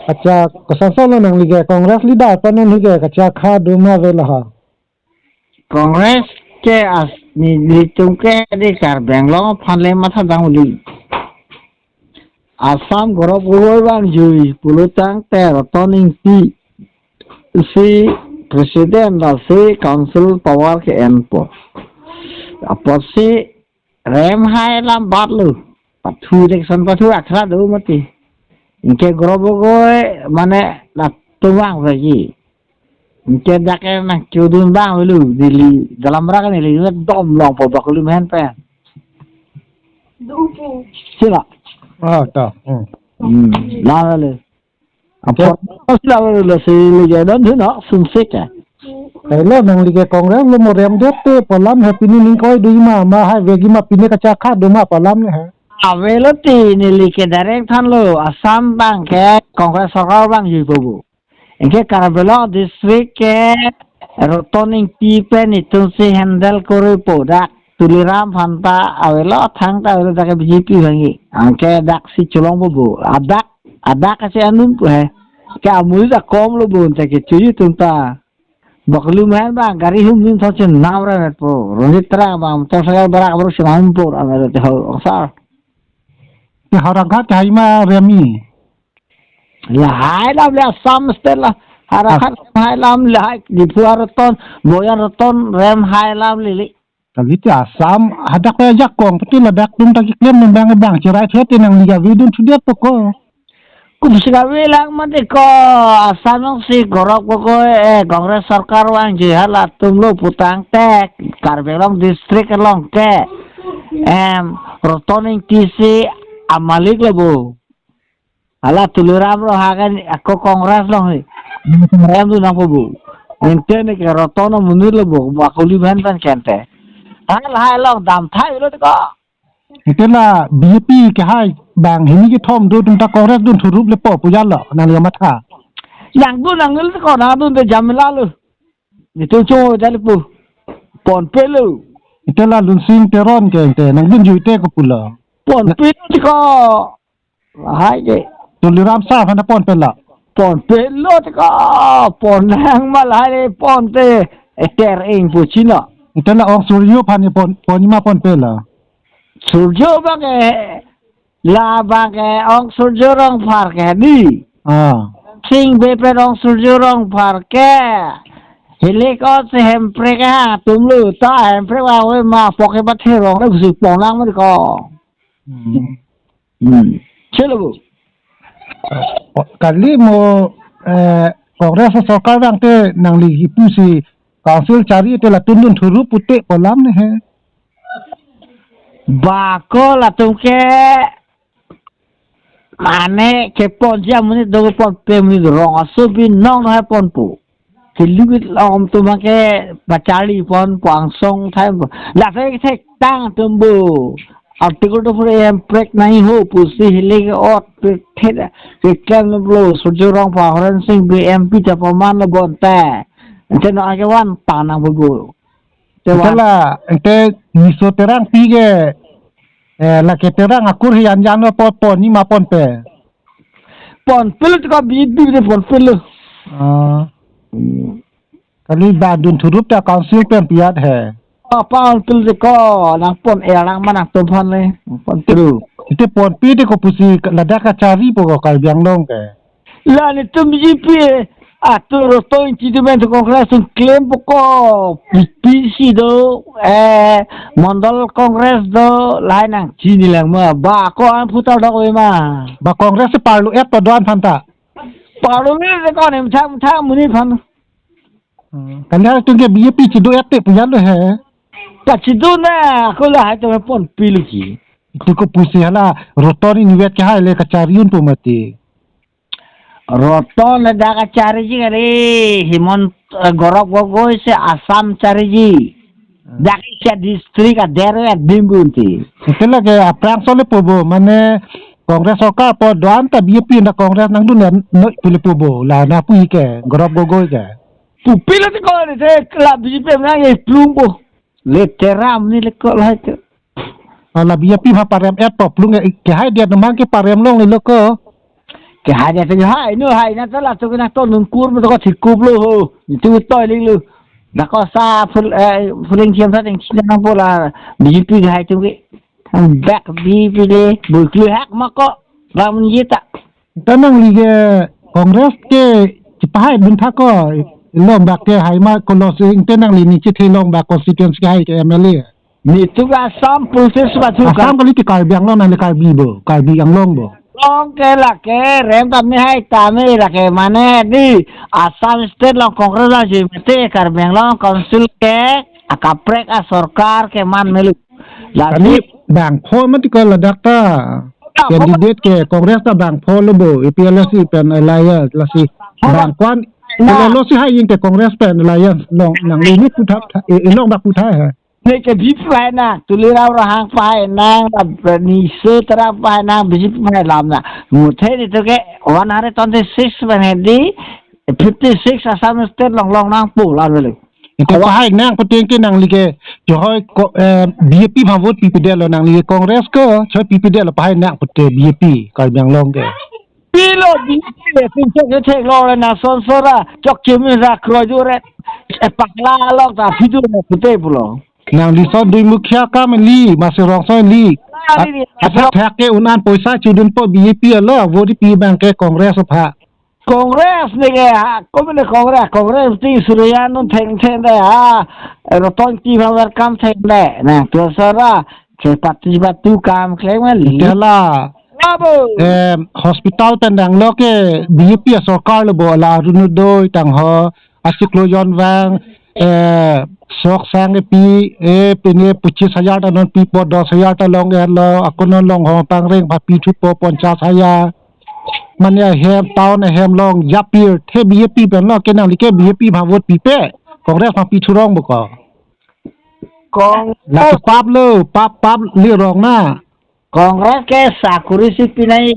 Acha kasasalo nang liga Kongres lida panon liga kacha kha duma velaha. Kongres ke as ni tungke di kar Bangalore phanle matha danguli. Assam gorok gogoi bang jui pulutang ter toning si presiden da si council power ke enpo. Apa si rem hai lam batlu pathu election pathu akhra do mati. Inke gorok gogoi mane na tuang lagi. Inke dake na chudun bang lu dili dalam rakan ini dom long po bakulu mehen pe. Sila. Ah ta. Lalu apa lalu si liga dan tu nak sunsik eh. Kailo nang liga Kongres lo mo rem dete palam happy ni koi duima ma hai vegi ma pine kacha kha duma palam ne ha. Awelo ti ni liga direct than lo Assam bang ke Kongres sarkar bang jui bobo. Inke Karbela district ke rotoning tipe ni tu si handle kore podak. Tuliram phanta awelo thang ta awelo dake BJP bangi angke dak si cholong bobo adak ase anum ko hai ke amul da kom lo bon ta ke chuju tumta baklu man ba gari hum din thoche namra net po ronit tra ba to sagar bara abro sinampur amere te ho sa Ni harangkat hai ma remi. la hai lam la sam stella harakat hai lam la di puaraton boyan roton rem hai lam lili. Kali ti Assam hadak ya jakong betul ladak dum tak klaim nembang bang cerai thete nang liga vidun sudia poko. Kubisika bilang mati ko Assam si gorok poko Kongres sarkar wang jihala tumlo putang tek Karbelong distrik long ke rotoning tisi amalik lebo ala tuliram lo hagan ako Kongres long rem tu nang pobo ente ne ke rotono munir lebo bakuli ban pan kente hal hai long dam thai lo ko Itulah BJP ke hai bang ini ke thom do tum ta Kongres dun thurup le po puja lo nang liga matha. yang tu nangil ko na tu de jamila lo itu cho jali pu pon pelu Itulah lunsing teron ke ente nang dun juite ko pula. pon pelu ko hai ke Tuliram sa phana pon pela. pon pelu ko pon nang malai pon te ter ing pu china Itulah ong suryo phani pon ma pon pela. surjo bang la bang ong surjo rong phar ke di Ah. sing be pe ong surjo rong phar ke hele ko se hempre ka tum lu ta hempre wa we ma poke ba the rong na su pon lang ma ko chelo Kali mo Kongres sarkar bang te nang li hipu si council cari itulah tundun thurup putik polam ne he. Bako la tumke mane ke pon jam ni do pon pe mi rong aso bi nong ha pon pu ke libit om tumake bachali pon pangsong thai la the tang tumbu article to for em prek nahi ho pusi hile ke ot pe the ke kan lo surjo rong pa horan sing BMP ta paman lo bon ta chen age wan tanang bu Itulah ente miso terang pige la ke terang akur hian jan pon ni ma pon pe. pon pel ka bi de pon pel Kali badun thurup ta council pen piat he. pon pel ko nang pon erang manak to pon le pon tru Itu pon pi de ko pusi ladak ka cari poko kal biang long ke. la ni tum jipi tu roto incident kongres un claim poko PC do mondol kongres do lain nang chini lang ma ba ko an putar do ma Ba Kongres se parlu et to doan phanta. paru ni ko nem tham muni phan Kali ha tu ke BJP chido et te punya lo he. ka chidu na ko la ha to pon pilu ki Itu ko pusi hala rotori niwet ke ha le ka cariun tu mati. Roton daga cari ji kali himon gorok gogoi se Assam cari ji daki ke distrik adere dimbunti Itulah ke aprang sole pobo mane Kongres sarkar po doan ta BJP na Kongres nang dun no pili pobo la na pui ke gorop gogoi ke. pupila ti ko ni te la BJP na ye plumbo le teram ni le ko la te La BJP ha parem et po plung ke hai dia namang ke parem long le ko. ke hanya tu hai nu hai na telah tu kena tu nungkur tu ko thikup lu ho itu toy ling lu na ko sa fuling thiam sa ting china na bola BJP hai tu ke back BJP le buklu hak mako ram ni ta tanang lige kongres ke cipahai bunta ko long bak ke hai ma kolosing tanang li ni chithe long bak constituency hai ke MLA ni tu ga sam proses ba tu ka asam kali ke kar biang long na kar bi bo kar bi yang long bo long ke la ke rem tam ni hai ta me la ke mane di Assam state long kongres la ji mete kar beng long council ke akaprek a sarkar ke man melu la ni bang pho man ti ko la dakta candidate ke kongres ta bang pho lo bo APLC pen alliance la si bang kwan lo si hai yin ke kongres pen alliance long nang li ni puthap long bak puthai ha ni ke bip pai na tulira rahang pai nang ni se tera pai na bip pai lam na muthe ni to ke 126 bane di 56 Assam state long long nang pu la le ke pahai nang pateng ke nang li ke joy BJP bhavot PPD lo nang li kongres ko choi PPD lo pahai nang pute BJP kar biang long ke pilo di le pin che che lo na son sora chok chim ra kro ju re pakla lo ta fidu na pute pulo nang li so dui mukhya ka men li masirong so li athak thak ke unan poisa chudun po BJP lo voti pi bang ke kongres pha Kongres ni ke komune kongres ti Suryanu theng de roton ti bawar kam theng de na to sara ke participate kam claim li tela abo hospital tandang lo ke BJP sarkar lo bo la runu doi tang ho asiklo yon wang sok sang pi pine 25,000 ta non pi po 10,000 ta long lo akonon long ho pang reng pa pi thu po 50,000 มันเนี่ยแฮมตาวนะแฮมลองยับปีเทบีปีเป็นลอกแกนางลิแกบีปีพาวดปีเป้กองแรกมาปีทุรองบ่ก็กองแล้วปั๊บเลยปั๊บเรียรองหน้า Kongres ke sakuri si pinai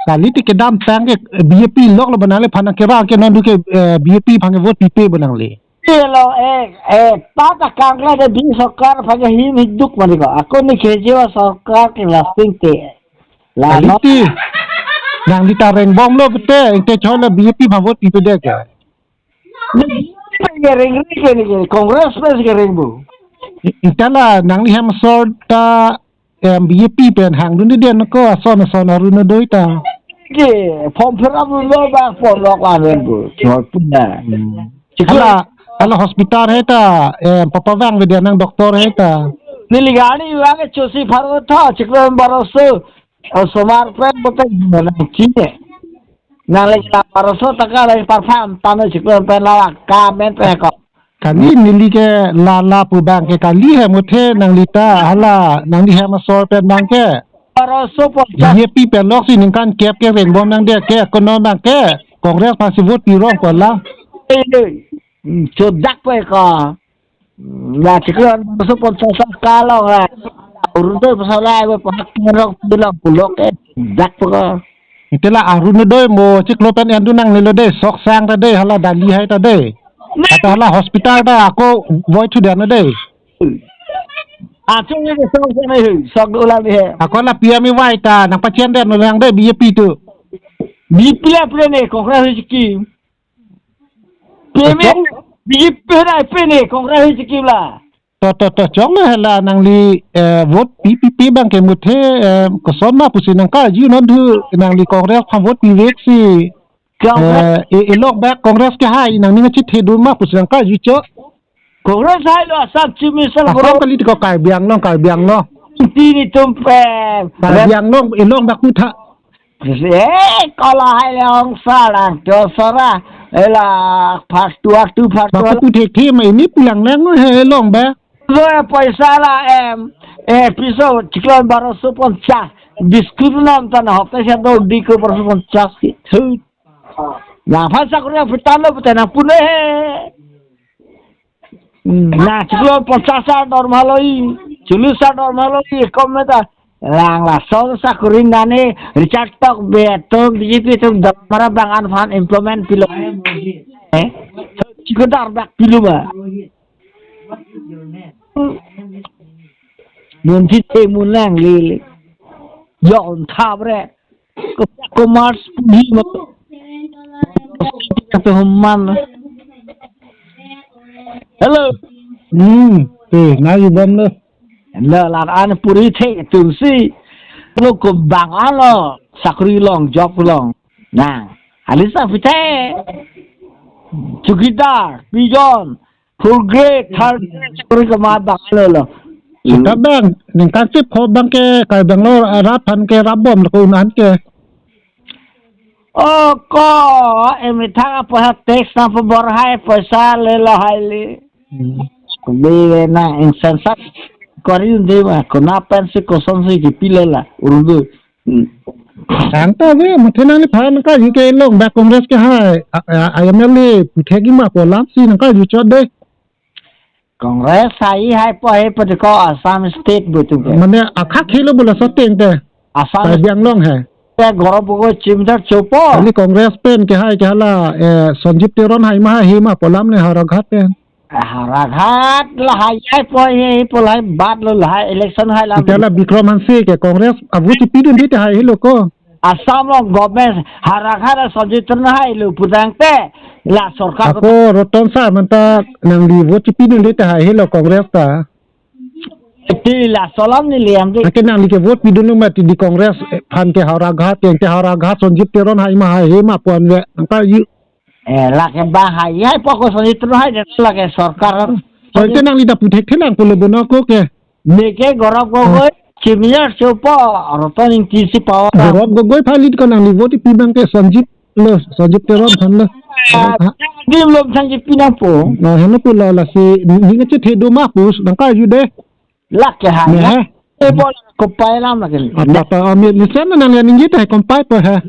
kali ti ke dam tang ke BJP lok lo banale phana ke ra ke non du ke BJP phange vote pipe banang le lo tata kangla de bi sarkar phage him hiduk mani ko ako ni khejewa sarkar ke lasting te la no ti nang di tareng bom lo bete te chole BJP pha vote pipe de ke ni ring ke ni Kongres pes ke ring bu itala nang li hem sorta BJP pen hang dun de den ko son aruna doi ta ke pom phra bu lo ba pom lo ka ren bu chor puna ala hospital heta papa wang de nang doktor heta niligani wa ke chosi pharo tha chikran baroso somar pen bote na chine nale la baroso taka le parfam tane chikran pen la ka men pe ko kali nili ke la pu bang ke kali he mothe nang lita hala nang di he ma sor pen bang ke baroso po ye pi pen lok si ning kan kep ke reng bom nang de ke kono nang ke kongres pasivut pi rong ko la chodak pe ko la chikran baroso po sa ka lo la urut pasala we pak merok bilang pulok dak ko itela arun doi mo chiklo pen endu nang lelo de sok sang ta de hala dali hai ta de ata hala hospital da ako voi thu den de chung ni sok se mai sok ulam he ako la pia mi wai ta nang pacien den nang de BJP tu bipla plene kongres ki peme bipra plene kongres ki la to chong le hala nang li vote PPP bang ke muthe ko son ma pusin nang ka ji non thu nang li kongres pham vote pi vek si lok back kongres ke hai nang ni chit he du ma pusin nang ka ji cho kongres hai lo sab chi mi sal ko ko li ko kai biang no ti ni tum pe biang no lok back pu tha kala hai leong salang to sara ela phak tu ba pu the the mai ni pulang nang he long back rồi paisa la piso chiklan 1250 biskut nam tan hafta se do di ko 1250 ki thu na phasa ko fitan lo putana pune na chiklan 50 normal oi 40 normal oi kom meta lang la so sa kurin dane richard tok beto BJP tum damara bangan fan implement pilo chikudar bak pilo ba mun thi te mun lang li yon tha bre Commerce di to humman. Hello. Nga yu bom lo. Lo lar an puri the tu si. Lo ko bang alo sakri long job long. Nah, alisa fite. Chukidar, pigeon, full grade, third grade, sakri ko ma bang alo lo. Kita bang, ning kasip ko bang ke kay bang lo rapan ke rabom ko unan ke. Oh, ko emi thang apa tax na pabor hai paisa le lo hai le. Be na insensat kori unde ma ko na pensi ko sonsi ki pilela urdu. Sangta we mathena ni phan ka yu ke long ba congress ke hai IML puthegi ma ko lam si nang ka yu chot de. Congress hai hai po hai pa ko Assam state betu ke. Mane akha khelo bola sateng te. Assam Kay biang long hai. te gorob ko chimdar chopo. Ni congress pen ke hai ke hala Sanjip Teron hai ma hi ma polam ne haraghat pen. Haraghat la hai po hai po hai bad lo hai election hai la. Kala Bikram Hansi ke congress avuti pidun dit hai lo ko. Assam lo government haraghat sajitran hai lo putang te la sarkar Ako roton sa manta nang di vote pidun dit hai lo congress ta. ti la solam ni liam di. Akin nang like vote pidun ma ti di congress phan ke haraghat yang te haraghat Sanjip Teron hai ma hi ma pon we angka yu. La ke ba hai po ko sajitran hai la ke sarkar. So ke nang lida puthek thelang ko lo bono ko ke. Meke gorob ko chimdar chopo rotoning tisi power. Rob gogoi phalit ko nang li vote pidun ke Sanjip Teron phan lo. Dim lo sanji pinapo. Na heno ko la si ni nge the do ma pus nang ka yu de. La ke hai. E bo ko pailam la ke. Ata ami ni sen nang ni ngit hai kompai po ha.